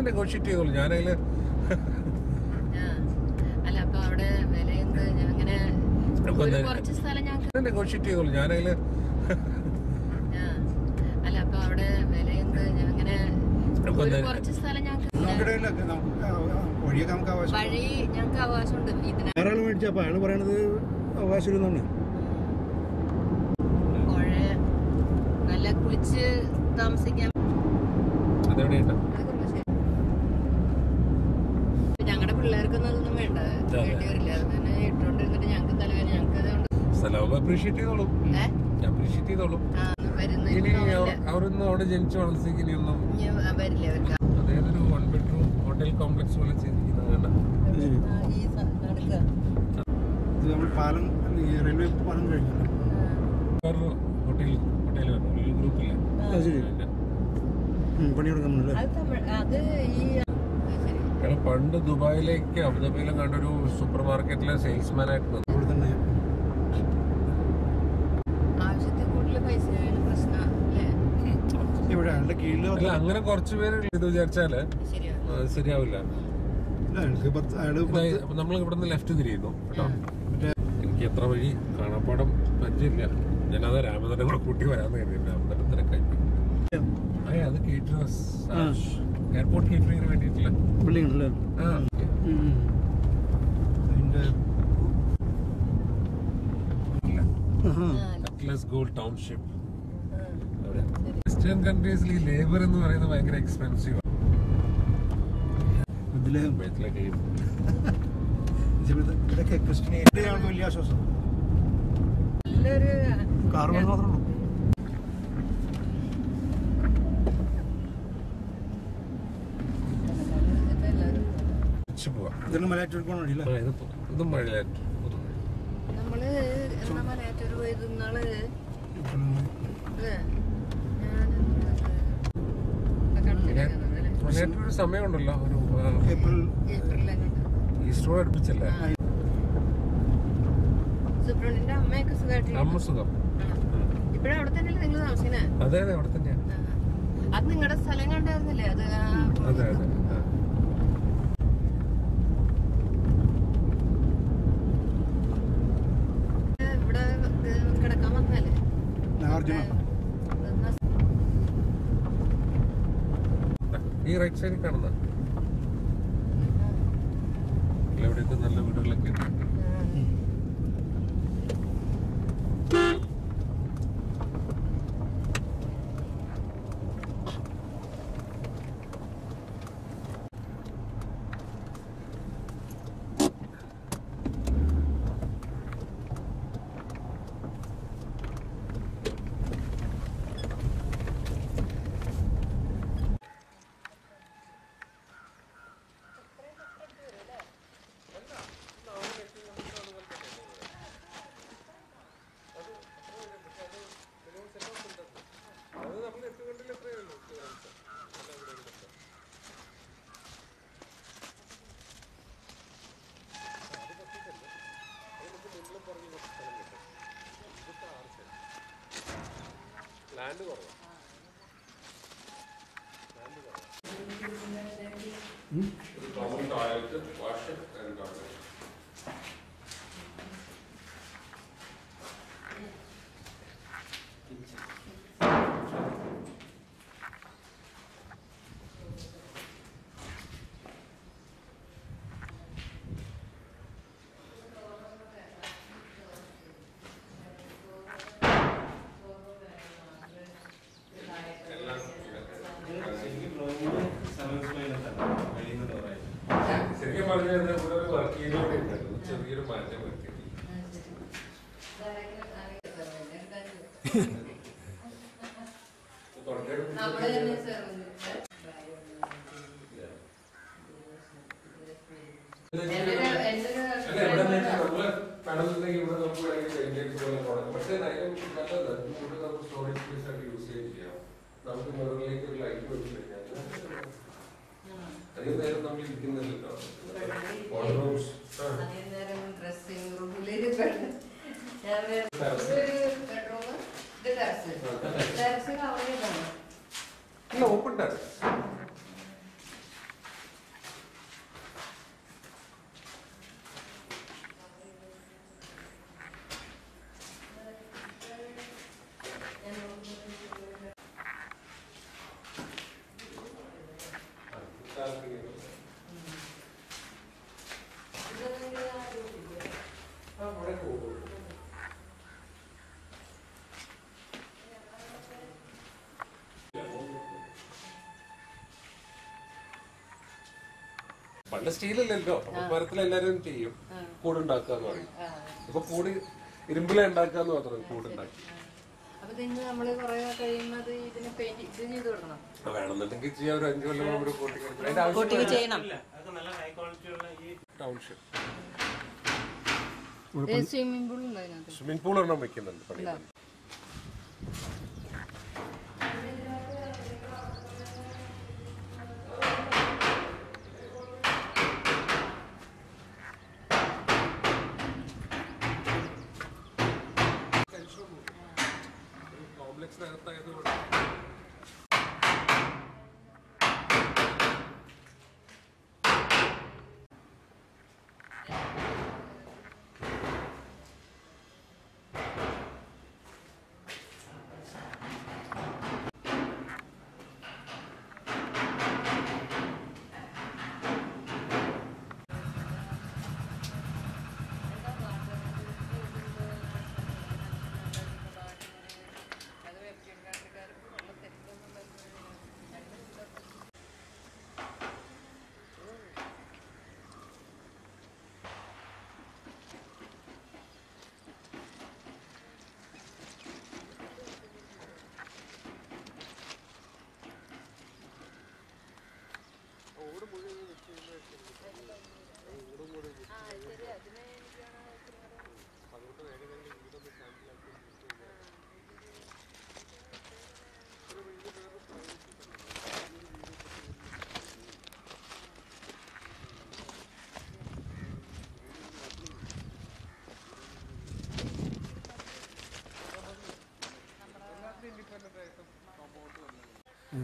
Negotiate ചെയ്തോളൂ. ഞാനതില് അല്ല അപ്പൊ അവിടെ വില എന്ത് അങ്ങനെ കുറച്ച് സ്ഥലം ഞങ്ങൾക്ക് നെഗോഷിയേറ്റ് ചെയ്തോളൂ. ഞാനതില് അല്ല അപ്പൊ അവിടെ വില എന്ത് അങ്ങനെ കുറച്ച് സ്ഥലം ഞങ്ങൾക്ക് വഴി ഞങ്ങൾക്ക് അവകാശമുണ്ട്. ഒരാൾ മേടിച്ചപ്പോ അയാള് പറയണത് അവകാശം പുഴ നല്ല കുളിച്ച് താമസിക്കാൻ ഞങ്ങളുടെ പിള്ളേർക്കൊന്നും അതൊന്നും വേണ്ട, വേണ്ടി വരില്ല. അത് തന്നെ ഇട്ടോണ്ടിരുന്നിട്ട് ഞങ്ങൾക്ക് തലവേദന. ഞങ്ങൾക്ക് അതുകൊണ്ട് അപ്രീഷിയേറ്റ് ചെയ്തോളൂ. അപ്രീഷിയേറ്റ് ചെയ്തോളൂ. അവരൊന്നും അവിടെ ജനിച്ചു വളർച്ചയ്ക്ക് ഇനിയൊന്നും വരില്ല അവർക്ക്. അതേതൊരു 1 bedroom ഹോട്ടൽ കോംപ്ലക്സ് പോലെ ചെയ്തിരിക്കുന്നത് കണ്ട. പാലം റെയിൽവേ പാലം കഴിഞ്ഞു ഹോട്ടൽ ഗ്രൂപ്പില്ല പണിയെടുക്കുന്നുണ്ട്. പണ്ട് ദുബായിലേക്ക് അബുദാബിയിലും കണ്ടൊരു സൂപ്പർ മാർക്കറ്റിലെ സെയിൽസ്മാൻ ആയിട്ട് ഇവിടെ തന്നെ ആവശ്യത്തിൽ കൂടുതൽ പൈസ പ്രശ്നം ഇവിടെ അയാളുടെ കീഴിൽ അല്ല. അങ്ങനെ കുറച്ചു പേര് ഇത് വിചാരിച്ചാല് ശരിയാവില്ല. നമ്മൾ ഇവിടുന്ന് ലെഫ്റ്റ് തിരിയുന്നു കേട്ടോ. എനിക്ക് എത്ര വഴി കാണാപ്പാടം പരിചയമില്ല. ഞാനത് രാമനഗരം കൂടെ കൂട്ടി വരാന്ന് കരുതി. രാമനഗരത്തിനൊക്കെ അത് കേറ്റേഴ്സ് എയർപോർട്ട് കേറ്ററിംഗിന് വേണ്ടിയിട്ടില്ല ബിൽഡിംഗ് ഉണ്ടല്ലേ. Atlas gold township. വെസ്റ്റേൺ കൺട്രീസിൽ ഈ ലേബർ എന്ന് പറയുന്നത് ഭയങ്കര എക്സ്പെൻസീവ് ആണ്. ഇതൊക്കെ ക്രിസ്ത്യനിയാണ് വലിയ ആശ്വാസം. കാർബൺ മാത്രമേ ഉള്ളൂ. ഇതൊന്നും മലയാറ്റൂർ പോകണമല്ല. ഇതും മഴയാറ്റൂർ. നമ്മള് മലയാറ്റൂർ പോയത് ഇന്നാള് മലയാറ്റൂർ സമയമുണ്ടല്ലോ, ഒരു ഏപ്രിൽ ഈസ്റ്ററോട് അടുപ്പിച്ചല്ലേ. സുബ്രഹ്മണ്യന്റെ അമ്മയൊക്കെ സുഖമായിട്ട് അമ്മ സുഖം. ഇപ്പഴും അവിടെ തന്നെയല്ലേ നിങ്ങൾ താമസിക്കുന്നത്? അതെ അതെ, അവിടെ തന്നെയാ. അത് നിങ്ങളുടെ സ്ഥലം കണ്ടായിരുന്നില്ലേ? അത് അതെ അതെ. ഇവിടെ കിടക്കാൻ വന്നല്ലേ ഈ റൈറ്റ് സൈഡിൽ കാണുന്ന ഇവിടെയൊക്കെ നല്ല വീടുകളൊക്കെ ഉണ്ട്. ലാൻഡ് കുറവാണ്. ഒരു common toilet, wash and toilet. ശരിക്കും പറഞ്ഞാൽ ഇവിടെ ഒരു വർക്ക് ഏരിയ ഉണ്ടായിരുന്നു. ചെറിയൊരു മാറ്റം വരുത്തി. കടലിലേക്ക് ഇവിടെ നമുക്ക് വേണമെങ്കിൽ പോലെ പോകണം. പക്ഷേ നല്ലത് ഇവിടെ നമുക്ക് സ്റ്റോറേജ് സ്പേസ് ആയിട്ട് യൂസ് ചെയ്യാം. നമുക്ക് മുകളിലേക്ക് ഒരു ലൈറ്റ് വെച്ച് കഴിഞ്ഞാൽ അധികം നേരം നമ്മൾ ഇരിക്കുന്നില്ലല്ലോ. ഓപ്പൺ ടെറസ് പണ്ട് സ്റ്റീലല്ലല്ലോ, മരത്തിലെല്ലാരും ചെയ്യും, കൂടുണ്ടാക്കുക എന്ന് പറയും. ഇപ്പൊ കൂട് ഇരുമ്പില ഉണ്ടാക്കാന്ന് മാത്രം കൂടുണ്ടാക്കി. വേണമെന്നുണ്ടെങ്കിൽ ചെയ്യാം, ഒരു 5 കൊല്ലം ഒരു ടൗൺഷിപ്പ് സ്വിമ്മിംഗ് പൂൾ ഒരെണ്ണം വെക്കുന്നുണ്ട് പണിയുന്നുണ്ട്. കോംപ്ലക്സിനകത്തായതുകൊണ്ട്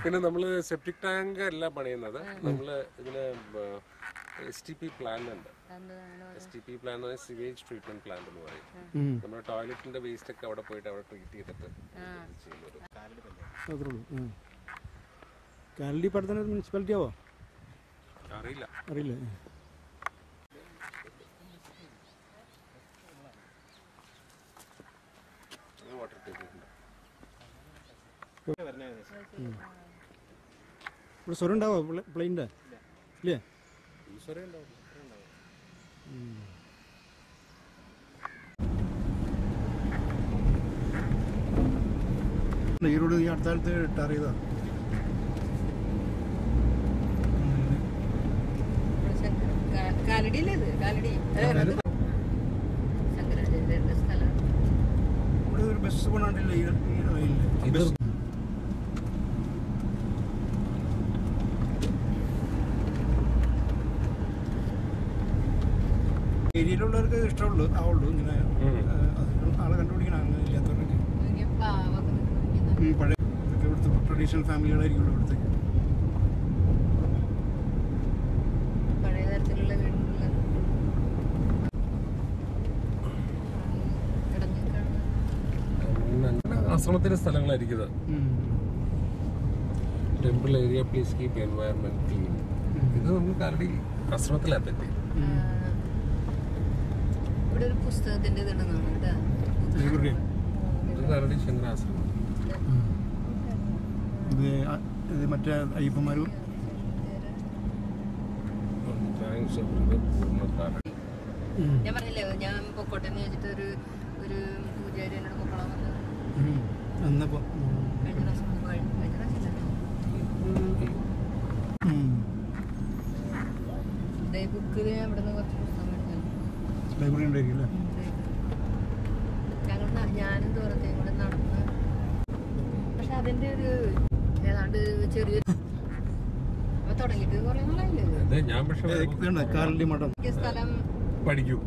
പിന്നെ നമ്മള് സെപ്റ്റിക് ടാങ്ക് അല്ല പണിയുന്നത്, നമ്മള് ഇതിന് STP പ്ലാൻ ഉണ്ട്. STP plan sewage treatment plant എന്ന് പറയും. നമ്മുടെ ടോയ്ലറ്റിന്റെ വേസ്റ്റ് ഒക്കെ അവിടെ പോയിട്ട് അവിടെ ട്രീറ്റ് ചെയ്തിട്ട് ചെയ്യുന്നത്. കാലടി പടത്തിന് മുനിസിപ്പാലിറ്റി ആവോ അറിയില്ല. വാട്ടർ ട്രീറ്റ്മെന്റ് ഇവിടെ സ്വരം ഉണ്ടാവോ പ്ലെയിൻ്റെ ഇല്ലേ? ഈ റോഡ് ഈ അടുത്ത കാലത്ത് ടാർ ചെയ്താ ഇവിടെ ഒരു ബസ് പോണാണ്ടില്ല ഈ ബസ്. ഏരിയയിലുള്ളവർക്ക് ഇഷ്ടമുള്ളൂ ആവുള്ളൂ ഇങ്ങനെ ആളെ കണ്ടുപിടിക്കണം. അങ്ങനെ ഇല്ലാത്തവർക്ക് പഴയ ഇവിടുത്തെ ട്രഡീഷണൽ ഫാമിലികളായിരിക്കും ഇവിടുത്തെ. ആശ്രമത്തിന്റെ സ്ഥലങ്ങളായിരിക്കും temple area, please keep environment clean. ഇത് നമ്മൾ കാലടി ആശ്രമത്തിലെത്തി. ഇവിടെ ഒരു പുസ്തകത്തിന്റെ കാലടി ശങ്കരാശ്രമം. ഇത് മറ്റേ അയ്യപ്പന്മാരും ഞാൻ പറഞ്ഞില്ലേ, ഞാൻ പൊക്കോട്ടെ എന്ന് ചോദിച്ചിട്ട് ഒരു പൂജാരി എന്നോട് പൊക്കോളാൻ വന്നത്. അന്നപ്പോ കഴിഞ്ഞ പ്രാവശ്യം ബുക്കിൽ ഞാൻ ഇവിടെ നിന്ന് കുറച്ച് പുസ്തകം മേടിച്ചു. ലൈബ്രറി ഉണ്ടായിരിക്കും അല്ലേ? ഞാനും ദൂരത്തെയും കൂടെ നടന്ന്, പക്ഷെ അതിന്റെ ഒരു ഏതാണ്ട് ചെറിയ തുടങ്ങിയിട്ട് കുറെ നാളായില്ലേ. ഞാൻ കാലടി മഠം സ്ഥലം പഠിക്കുള്ളൂ.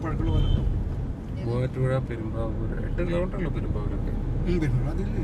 പഴക്കമുള്ള പോലെ മൂവാറ്റുപുഴ, പെരുമ്പാവൂർ 8 കിലോമീറ്റർ ഉള്ളു. പെരുമ്പാവൂരൊക്കെ അതില്ലേ